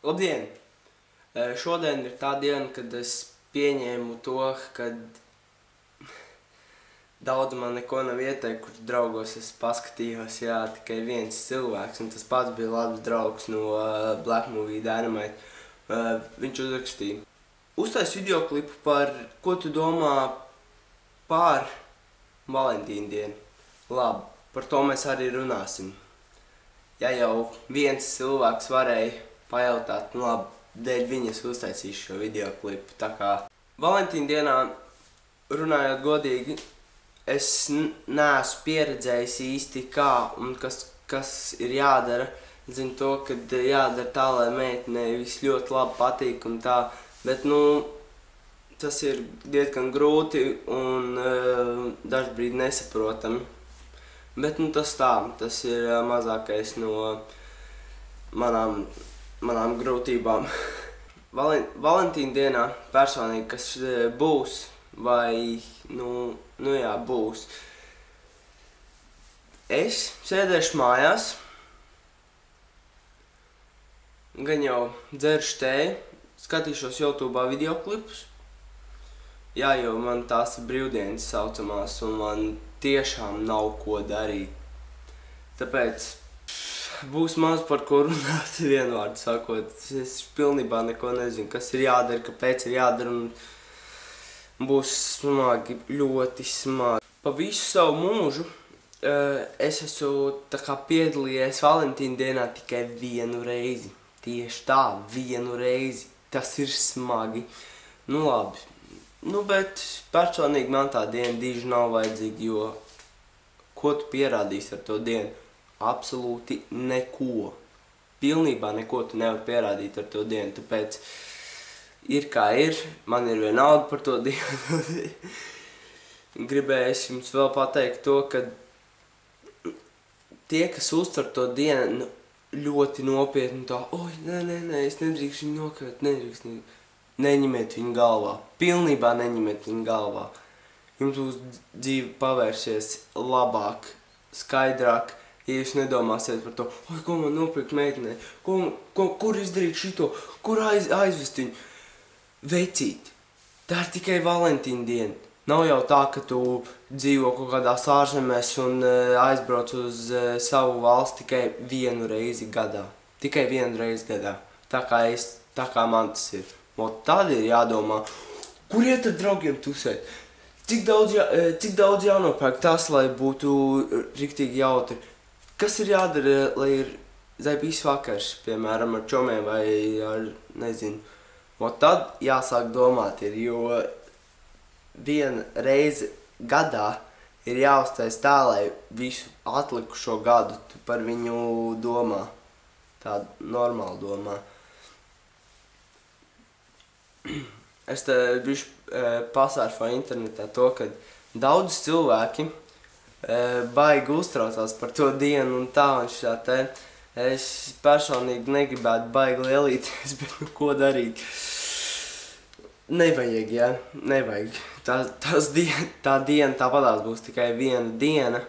Labdien! Šodien ir tā diena, kad es pieņēmu to, ka daudz man neko nav ieteikuši draugos. Es paskatījos, jā, tikai viens cilvēks, un tas pats bija labs draugs no Black Movie Dynamite. Viņš uzrakstīja: uztais videoklipu par ko tu domā par Valentīna dienu. Labi, par to mēs arī runāsim. Ja jau viens cilvēks varēja pajautāt, nu labi, dēļ viņas uztaisīšu šo videoklipu. Tā kā Valentīna dienā, runājot godīgi, es neesmu pieredzējis īsti kā un kas ir jādara. Zinu to, ka jādara tā, lai meitenei viss ļoti labi patīk un tā, bet nu, tas ir diezgan grūti un dažbrīd nesaprotami. Bet nu tas tā, tas ir mazākais no manām grūtībām. Valentīna dienā personīgi, kas būs, vai, nu jā, būs. Es sēdēšu mājās, gan jau dzeršu tēju, skatīšos YouTube'ā videoklipus. Jā, jo man tās ir brīvdienas saucamās, un man tiešām nav ko darīt. Tāpēc būs maz par ko runāt, vienvārdu sakot. Es pilnībā neko nezinu, kas ir jādara, kāpēc ir jādara, un būs smagi, ļoti smagi. Pa visu savu mūžu es esmu tā kā piedalījies Valentīna dienā tikai vienu reizi. Tieši tā, vienu reizi. Tas ir smagi. Nu labi. Nu, bet personīgi man tā diena diži nav vajadzīga, jo ko tu pierādīsi ar to dienu? Absolūti neko. Pilnībā neko tu nevari pierādīt ar to dienu, tāpēc ir kā ir, man ir vienalga par to dienu. Gribēju jums vēl pateikt to, ka tie, kas uztver to dienu ļoti nopietni, tā, oi, nē, es nedrīkstu viņu nokavēt, nedrīkstu. Neņemiet viņu galvā. Pilnībā neņemiet viņu galvā. Jums būs dzīve pavērsies labāk, skaidrāk, ja jūs nedomāsiet par to, oi, ko man nopirkt meitenei, kur izdarīt šito, kur aizvest viņu. Vecīt, tā ir tikai Valentīna diena. Nav jau tā, ka tu dzīvo kaut kādās ārzemēs un aizbrauc uz savu valsti tikai vienu reizi gadā. Tikai vienu reizi gadā. Tā kā man tas ir. Tad ir jādomā, kur iet ar draugiem tusēt, cik daudz jānopērk tas, lai būtu riktīgi jautri. Kas ir jādara, lai ir zaibīs vakars, piemēram, ar čomiem vai ar, nezinu. Tad jāsāk domāt ir, jo viena reize gadā ir jāuztais tā, lai visu atlikušo gadu tu par viņu domā. Tādu normāli domā. Es te bišķi pasārfoju internetā to, ka daudz cilvēki baigi uztraucās par to dienu un tā un šā te. Es personīgi negribētu baigi lielīties, bet nu ko darīt? Nevajag, jā, nevajag. Tā diena tāpatās būs tikai viena diena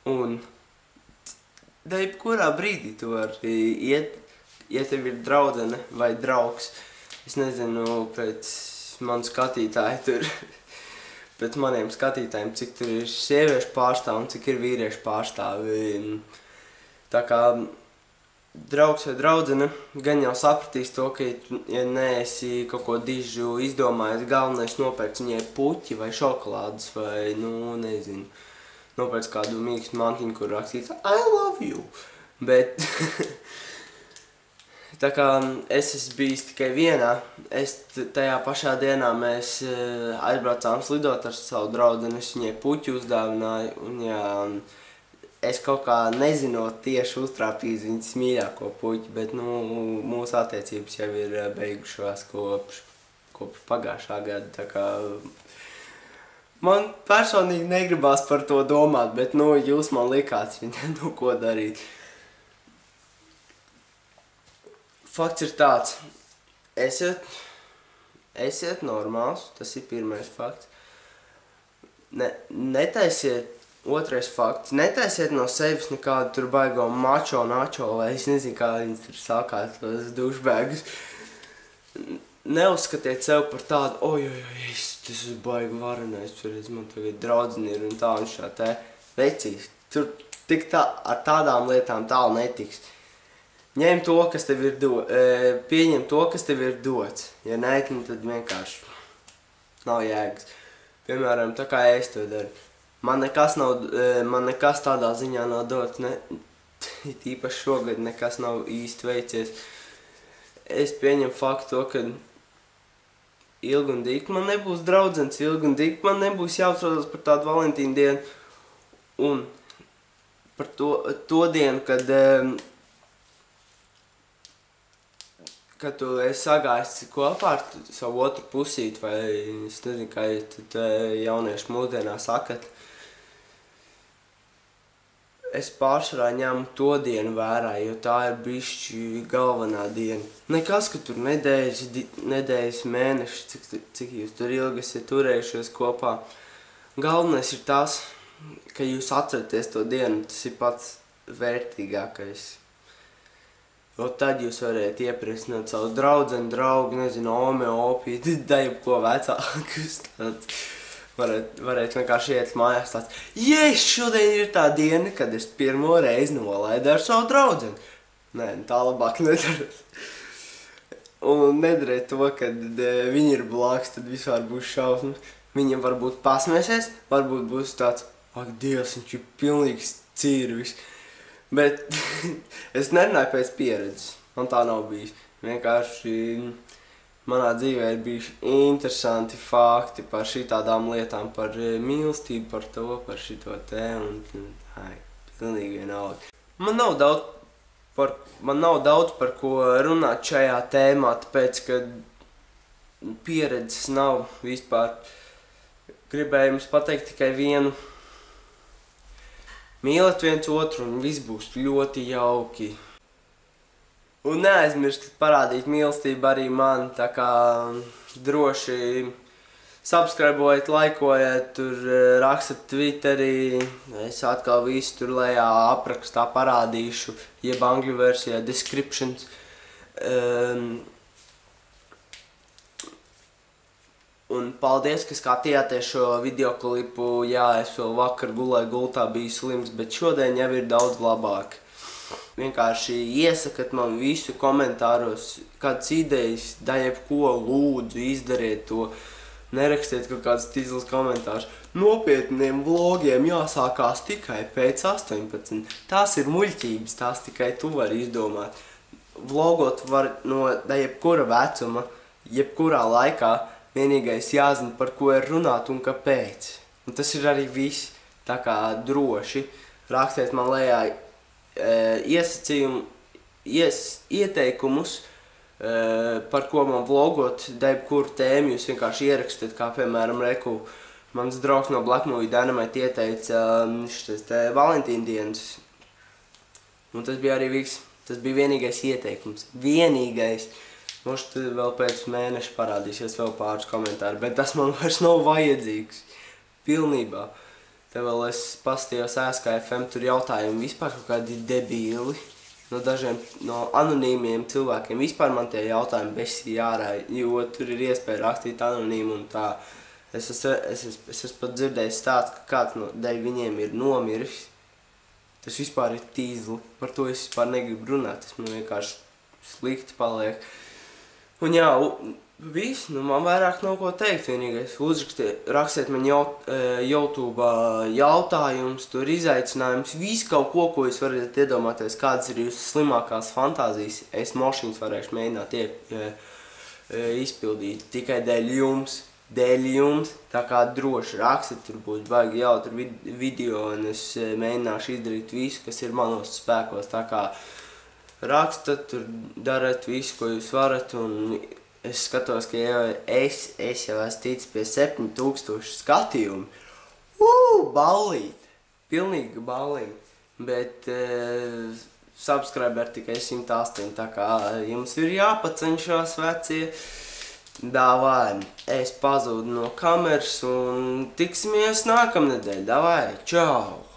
un jebkurā brīdī tu vari iet, ja tev ir draudzene vai draugs. Es nezinu, pēc manu skatītāju tur, pēc maniem skatītājiem, cik tur ir sieviešu pārstāvi un cik ir vīriešu pārstāvi. Tā kā draugs vai draudzene gan jau sapratīs to, ka, ja neesi kaut ko dižu izdomājis, galvenais nopērc viņai puķi vai šokolādes vai, nu, nezinu, nopērc kādu mīkstu mantiņu, kur rakstīts I love you. Bet tā kā es esmu bijis tikai vienā, tajā pašā dienā mēs aizbraucām slidot ar savu draudzeni, es viņai puķi uzdāvināju, un jā, es kaut kā nezinot tieši uztrāpīju viņas mīļāko puķi, bet, nu, mūsu attiecības jau ir beigušās kopš pagājušā gada, tā kā man personīgi negribās par to domāt, bet, nu, jūs man likāt, nu, ko darīt. Fakts ir tāds, esiet normāls, tas ir pirmais fakts. Netaisiet Otrais fakts. Netaisiet no sevis nekādu tur baigo mačo, načo, vai es nezinu, kā viņas tur sākās, tos dušbēgus. Neuzskatiet sev par tādu, oj, tas ir baigi varenais, man tagad draudzini ir un tā un šā te vecīs. Tur tik ar tādām lietām tālu netiks. Ņem to, kas tev ir pieņem to, kas tev ir dots. Ja nē, tad vienkārši nav jēgas. Piemēram, tā kā es to daru. Man nekas tādā ziņā nav dots, īpaši šogad nekas nav īsti veicies. Es pieņemu faktu to, ka ilgi un dīk man nebūs draudzenes, ilgi un dīk man nebūs jāuztraucas par tādu Valentīnu dienu. Un par to dienu, kad tu esi sagājis kopā ar savu otru pusīti, vai es nezinu, kā jaunieši mūsdienā sakat, es pārsvarā ņemu to dienu vērā, jo tā ir bišķi galvenā diena. Nekas, ka tur nedēļas mēneši, cik jūs tur ilgi esat turējušies kopā. Galvenais ir tas, ka jūs atceraties to dienu, tas ir pats vērtīgākais. Jo tad jūs varētu iepriecināt savu draudzeni, draugu, nezinu, ome, opī, ko vecākus. Varētu vienkārši iet mājās tāds, šodien ir tā diena, kad es pirmo reizi nolaidu ar savu draudzeni. Nē, tā labāk nedarot. Un nedarēt to, kad viņi ir blāks, tad vispār būs šausmas. Viņam varbūt pasmēsies, varbūt būs tāds, ak, Dievs, viņš ir pilnīgs cirvis. Bet es nerunāju pēc pieredzes, man tā nav bijis. Vienkārši manā dzīvē ir bijuši interesanti fakti par šitādām lietām, par mīlestību, par to, par šito te, un pilnīgi vienalga. Man nav daudz par ko runāt šajā tēmā, tāpēc, ka pieredzes nav vispār. Gribēju jums pateikt tikai vienu. Mīliet viens otru un viss būs ļoti jauki. Un neaizmirstiet parādīt mīlestību arī man, tā kā droši subscribojiet, laikojiet, tur rakstat Twitterī, es atkal visu tur lejā aprakstā parādīšu, jeb angļu versijā descriptions. Un paldies, ka skatījāties šo videoklipu. Jā, es vēl vakar gulēju gultā, biju slims, bet šodien jau ir daudz labāk. Vienkārši iesakat man visu komentāros, kādas idejas, da jebko lūdzu, izdariet to. Nerakstiet kaut kādas tīzlas komentārus. Nopietniem vlogiem jāsākās tikai pēc 18. Tās ir muļķības, tās tikai tu vari izdomāt. Vlogot var no da jebkura vecuma, jebkurā laikā. Vienīgais jāzina, par ko ir runāt un kāpēc. Un tas ir arī viss. Tā kā droši rakstiet man lejā ieteikumus, par ko man vlogot, jebkuru tēmu jūs vienkārši ierakstiet, kā piemēram reku. Mans draugs no Black Movie Dynamite ieteica šitas te Valentīna dienas. Un tas bija arī viss. Tas bija vienīgais ieteikums. Vienīgais. Mums tad vēl pēc mēneša parādīsies vēl pāris komentāri, bet tas man vairs nav vajadzīgs. Pilnībā. Te vēl es paskatījos ēskā.fm, tur jautājumi vispār kaut kādi debīli. No anonīmiem cilvēkiem. Vispār man tie jautājumi besī ārā, jo tur ir iespēja rakstīt anonīmu un tā. Es esmu pat dzirdējis stāsts, ka kāds no dēļ viņiem ir nomiris. Tas vispār ir tīzli. Par to es vispār negribu runāt. Tas man vienkārši slikti paliek. Un jā, viss, man vairāk nav ko teikt vienīgais. Rakstiet man YouTube jautājumus, tur izaicinājums, visu kaut ko, ko jūs varat iedomāties, kādas ir jūsu slimākās fantāzijas. Es mošiņas varēšu mēģināt izpildīt tikai dēļ jums. Tā kā droši rakstiet, tur būs baigi jautri video, un es mēģināšu izdarīt visu, kas ir manos spēkos. Tā kā rakstat, tur darat visu, ko jūs varat, un es skatos, ka es jau esmu ticis pie 7000 skatījumu. Ballīt! Pilnīgi ballīt! Bet subscriber tikai 108, tā kā jums ir jāpacenšās, vecie. Davai, es pazūdu no kameras un tiksimies nākamnedēļ. Davai, čau!